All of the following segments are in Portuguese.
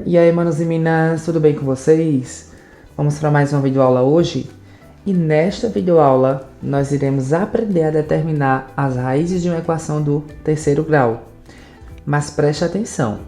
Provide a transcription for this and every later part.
E aí, manos e minas, tudo bem com vocês? Vamos para mais uma videoaula hoje? E nesta videoaula, nós iremos aprender a determinar as raízes de uma equação do terceiro grau. Mas preste atenção,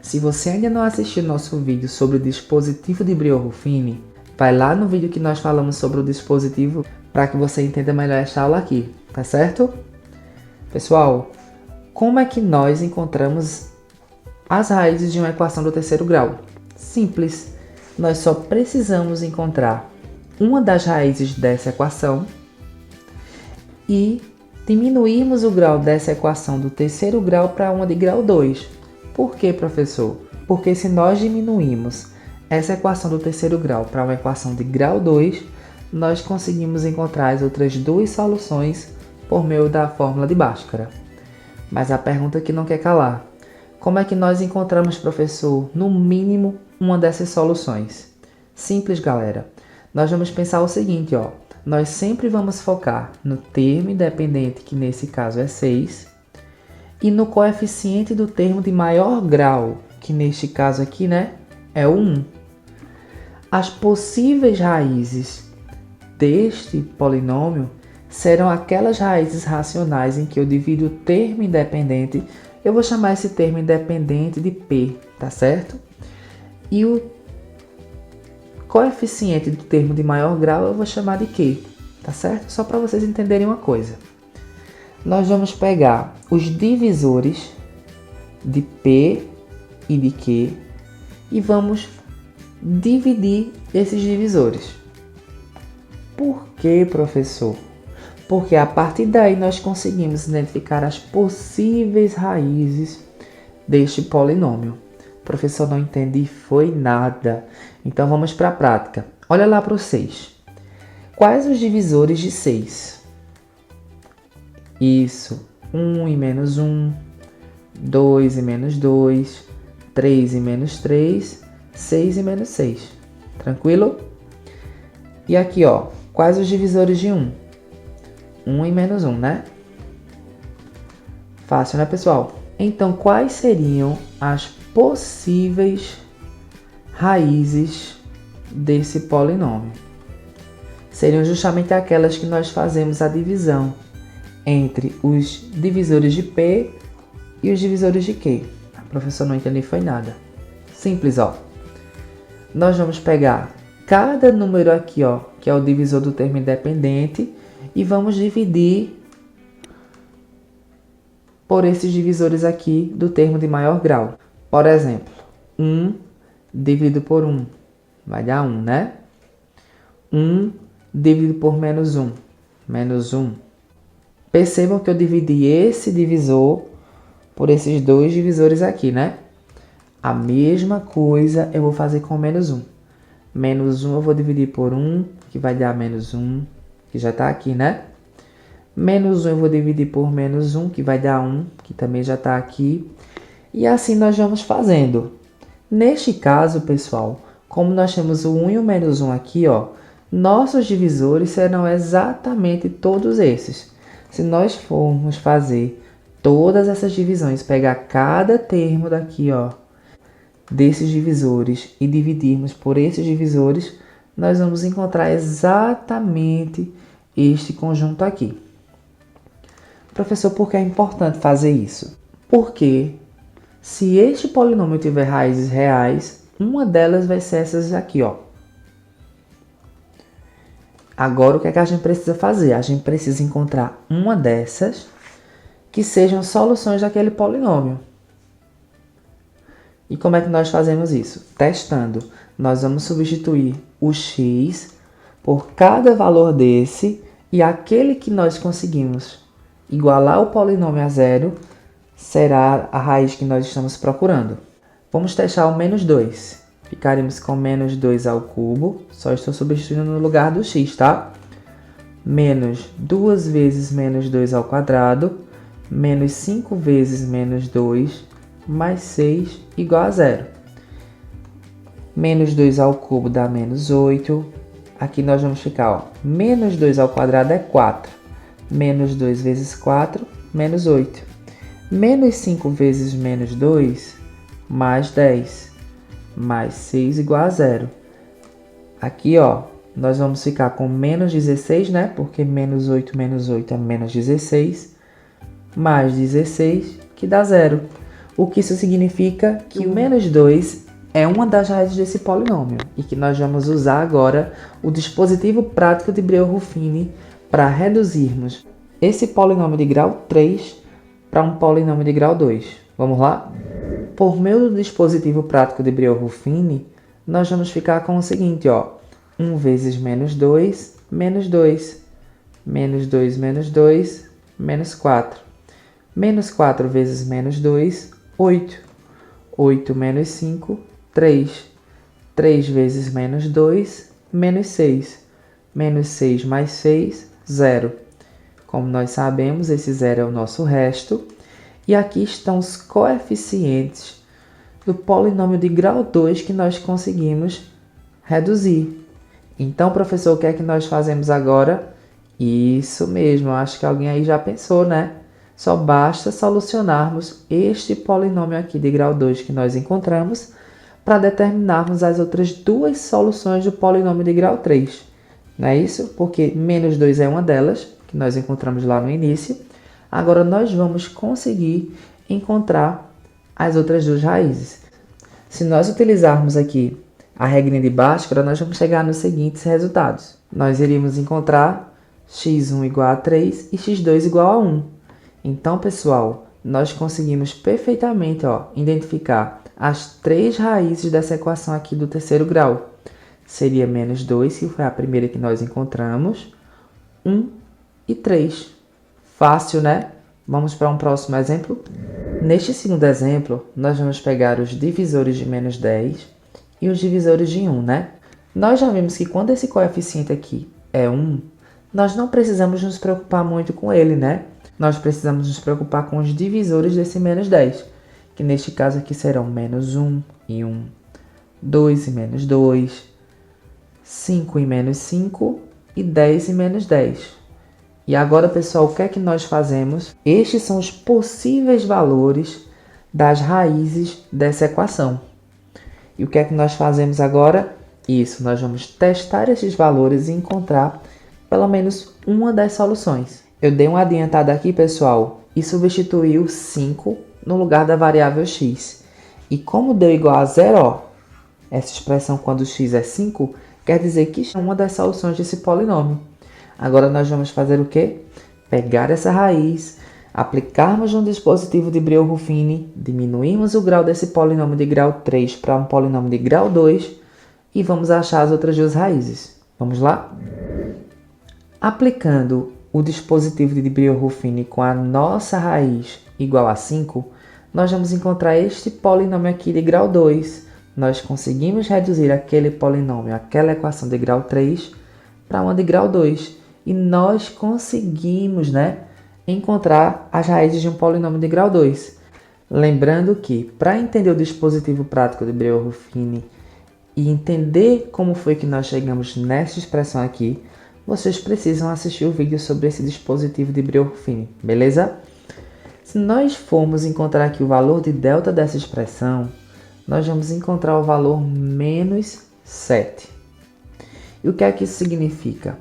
se você ainda não assistiu nosso vídeo sobre o dispositivo de Brio-Ruffini, vai lá no vídeo que nós falamos sobre o dispositivo para que você entenda melhor esta aula aqui, tá certo? Pessoal, como é que nós encontramos as raízes de uma equação do terceiro grau? Simples, nós só precisamos encontrar uma das raízes dessa equação e diminuirmos o grau dessa equação do terceiro grau para uma de grau 2. Por quê, professor? Porque se nós diminuirmos essa equação do terceiro grau para uma equação de grau 2, nós conseguimos encontrar as outras duas soluções por meio da fórmula de Bhaskara. Mas a pergunta que não quer calar: como é que nós encontramos, professor, no mínimo uma dessas soluções? Simples, galera. Nós vamos pensar o seguinte, ó. Nós sempre vamos focar no termo independente, que nesse caso é 6, e no coeficiente do termo de maior grau, que neste caso aqui, né, é o 1. As possíveis raízes deste polinômio serão aquelas raízes racionais em que eu divido o termo independente. Eu vou chamar esse termo independente de P, tá certo? E o coeficiente do termo de maior grau eu vou chamar de Q, tá certo? Só para vocês entenderem uma coisa. Nós vamos pegar os divisores de P e de Q e vamos dividir esses divisores. Por que, professor? Porque a partir daí nós conseguimos identificar as possíveis raízes deste polinômio. O professor não entendi foi nada. Então vamos para a prática. Olha lá para o 6. Quais os divisores de 6? Isso. 1 e menos 1, 2 e menos 2, 3 e menos 3, 6 e menos 6. Tranquilo? E aqui, ó, quais os divisores de 1? 1 e menos 1, né? Fácil, né, pessoal? Então, quais seriam as possíveis raízes desse polinômio? Seriam justamente aquelas que nós fazemos a divisão entre os divisores de P e os divisores de Q. A professora não entendeu foi nada. Simples, ó. Nós vamos pegar cada número aqui, ó, que é o divisor do termo independente, e vamos dividir por esses divisores aqui do termo de maior grau. Por exemplo, 1 dividido por 1 vai dar 1, né? 1 dividido por menos 1, menos 1. Percebam que eu dividi esse divisor por esses dois divisores aqui, né? A mesma coisa eu vou fazer com menos 1. Menos 1 eu vou dividir por 1, que vai dar menos 1, que já está aqui, né? Menos 1 eu vou dividir por menos 1, que vai dar 1, que também já está aqui. E assim nós vamos fazendo. Neste caso, pessoal, como nós temos o 1 e o menos 1 aqui, ó, nossos divisores serão exatamente todos esses. Se nós formos fazer todas essas divisões, pegar cada termo daqui, ó, desses divisores e dividirmos por esses divisores, nós vamos encontrar exatamente este conjunto aqui. Professor, por que é importante fazer isso? Porque se este polinômio tiver raízes reais, uma delas vai ser essas aqui, ó. Agora, o que é que a gente precisa fazer? A gente precisa encontrar uma dessas que sejam soluções daquele polinômio. E como é que nós fazemos isso? Testando. Nós vamos substituir o x por cada valor desse e aquele que nós conseguimos igualar o polinômio a zero será a raiz que nós estamos procurando. Vamos testar o menos 2. Ficaremos com menos 2 ao cubo. Só estou substituindo no lugar do x, tá? Menos 2 vezes menos 2 ao quadrado. Menos 5 vezes menos 2 mais 6 igual a zero. Menos 2 ao cubo dá menos 8. Aqui nós vamos ficar, ó, menos 2 ao quadrado é 4. Menos 2 vezes 4, menos 8. Menos 5 vezes menos 2, mais 10. mais 6 igual a 0. Aqui, ó, nós vamos ficar com menos 16, né? Porque menos 8 é menos 16, mais 16, que dá 0. O que isso significa? Que o menos 2 é uma das raízes desse polinômio e que nós vamos usar agora o dispositivo prático de Breuer-Ruffini para reduzirmos esse polinômio de grau 3 para um polinômio de grau 2. Vamos lá? Por meio do dispositivo prático de Breuer-Ruffini, nós vamos ficar com o seguinte, ó. 1 vezes menos 2, menos 2. Menos 2, menos 2, menos 4. Menos 4 vezes menos 2, 8. 8 menos 5, 3. 3 vezes menos 2, menos 6. Menos 6 mais 6, 0. Como nós sabemos, esse 0 é o nosso resto. E aqui estão os coeficientes do polinômio de grau 2 que nós conseguimos reduzir. Então, professor, o que é que nós fazemos agora? Isso mesmo, acho que alguém aí já pensou, né? Só basta solucionarmos este polinômio aqui de grau 2 que nós encontramos para determinarmos as outras duas soluções do polinômio de grau 3. Não é isso? Porque menos 2 é uma delas, que nós encontramos lá no início. Agora, nós vamos conseguir encontrar as outras duas raízes. Se nós utilizarmos aqui a regrinha de Bhaskara, nós vamos chegar nos seguintes resultados. Nós iríamos encontrar x1 igual a 3 e x2 igual a 1. Então, pessoal, nós conseguimos perfeitamente, ó, identificar as três raízes dessa equação aqui do terceiro grau. Seria menos 2, que foi a primeira que nós encontramos, 1 e 3. Fácil, né? Vamos para um próximo exemplo. Neste segundo exemplo, nós vamos pegar os divisores de menos 10 e os divisores de 1, né? Nós já vimos que quando esse coeficiente aqui é 1, nós não precisamos nos preocupar muito com ele, né? Nós precisamos nos preocupar com os divisores desse menos 10, que neste caso aqui serão menos 1 e 1, 2 e menos 2, 5 e menos 5 e 10 e menos 10. E agora, pessoal, o que é que nós fazemos? Estes são os possíveis valores das raízes dessa equação. E o que é que nós fazemos agora? Isso, nós vamos testar esses valores e encontrar pelo menos uma das soluções. Eu dei uma adiantada aqui, pessoal, e substituí o 5 no lugar da variável x. E como deu igual a 0, ó, essa expressão quando x é 5, quer dizer que é uma das soluções desse polinômio. Agora nós vamos fazer o quê? Pegar essa raiz, aplicarmos no dispositivo de Breuer-Ruffini, diminuirmos o grau desse polinômio de grau 3 para um polinômio de grau 2 e vamos achar as outras duas raízes. Vamos lá? Aplicando o dispositivo de Breuer-Ruffini com a nossa raiz igual a 5, nós vamos encontrar este polinômio aqui de grau 2. Nós conseguimos reduzir aquele polinômio, aquela equação de grau 3, para uma de grau 2. E nós conseguimos, né, encontrar as raízes de um polinômio de grau 2. Lembrando que, para entender o dispositivo prático de Breuer-Ruffini e entender como foi que nós chegamos nessa expressão aqui, vocês precisam assistir o vídeo sobre esse dispositivo de Breuer-Ruffini, beleza? Se nós formos encontrar aqui o valor de delta dessa expressão, nós vamos encontrar o valor menos 7. E o que é que isso significa?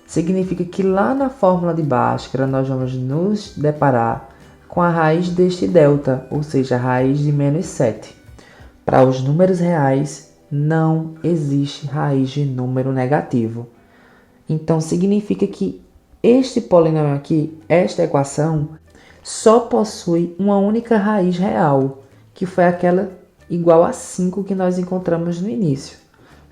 Significa que lá na fórmula de Bhaskara nós vamos nos deparar com a raiz deste delta, ou seja, a raiz de menos 7. Para os números reais, não existe raiz de número negativo. Então, significa que este polinômio aqui, esta equação, só possui uma única raiz real, que foi aquela igual a 5 que nós encontramos no início.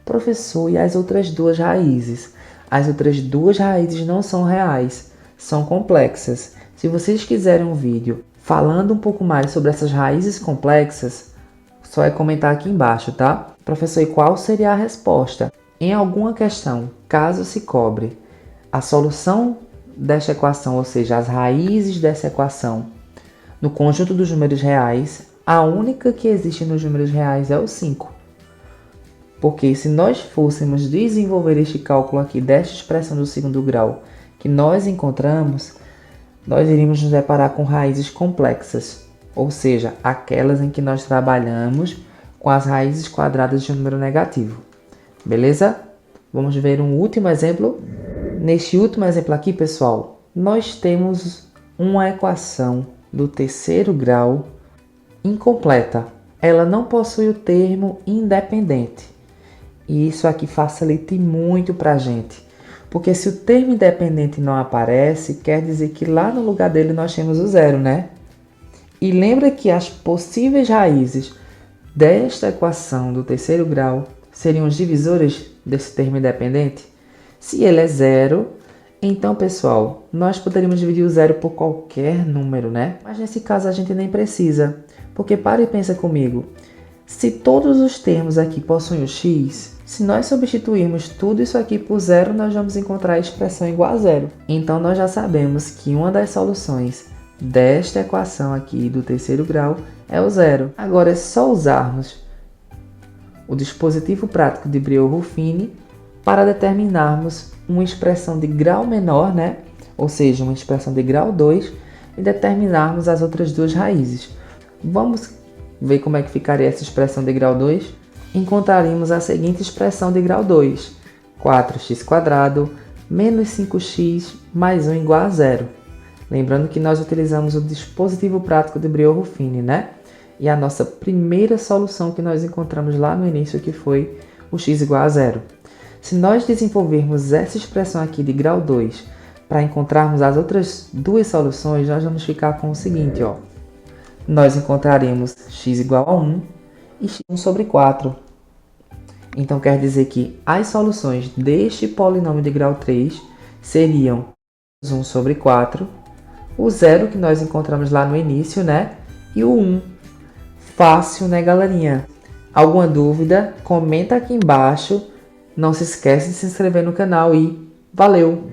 Professor, e as outras duas raízes? As outras duas raízes não são reais, são complexas. Se vocês quiserem um vídeo falando um pouco mais sobre essas raízes complexas, só é comentar aqui embaixo, tá? Professor, e qual seria a resposta? Em alguma questão, caso se cobre a solução desta equação, ou seja, as raízes dessa equação, no conjunto dos números reais, a única que existe nos números reais é o 5. Porque se nós fôssemos desenvolver este cálculo aqui desta expressão do segundo grau que nós encontramos, nós iríamos nos deparar com raízes complexas, ou seja, aquelas em que nós trabalhamos com as raízes quadradas de um número negativo. Beleza? Vamos ver um último exemplo. Neste último exemplo aqui, pessoal, nós temos uma equação do terceiro grau incompleta. Ela não possui o termo independente. E isso aqui facilita muito para a gente. Porque se o termo independente não aparece, quer dizer que lá no lugar dele nós temos o zero, né? E lembra que as possíveis raízes desta equação do terceiro grau seriam os divisores desse termo independente? Se ele é zero, então, pessoal, nós poderíamos dividir o zero por qualquer número, né? Mas nesse caso a gente nem precisa, porque para e pensa comigo. Se todos os termos aqui possuem o x, se nós substituirmos tudo isso aqui por zero, nós vamos encontrar a expressão igual a zero. Então, nós já sabemos que uma das soluções desta equação aqui do terceiro grau é o zero. Agora é só usarmos o dispositivo prático de Briot-Ruffini para determinarmos uma expressão de grau menor, né? Ou seja, uma expressão de grau 2, e determinarmos as outras duas raízes. Vamos ver como é que ficaria essa expressão de grau 2? Encontraríamos a seguinte expressão de grau 2. 4x² menos 5x mais 1 igual a zero. Lembrando que nós utilizamos o dispositivo prático de Briot-Ruffini, né? E a nossa primeira solução que nós encontramos lá no início, que foi o x igual a zero. Se nós desenvolvermos essa expressão aqui de grau 2 para encontrarmos as outras duas soluções, nós vamos ficar com o seguinte, ó. Nós encontraremos x igual a 1 e x 1 sobre 4. Então quer dizer que as soluções deste polinômio de grau 3 seriam 1 sobre 4, o zero que nós encontramos lá no início, né? E o 1. Fácil, né, galerinha? Alguma dúvida? Comenta aqui embaixo. Não se esquece de se inscrever no canal e valeu!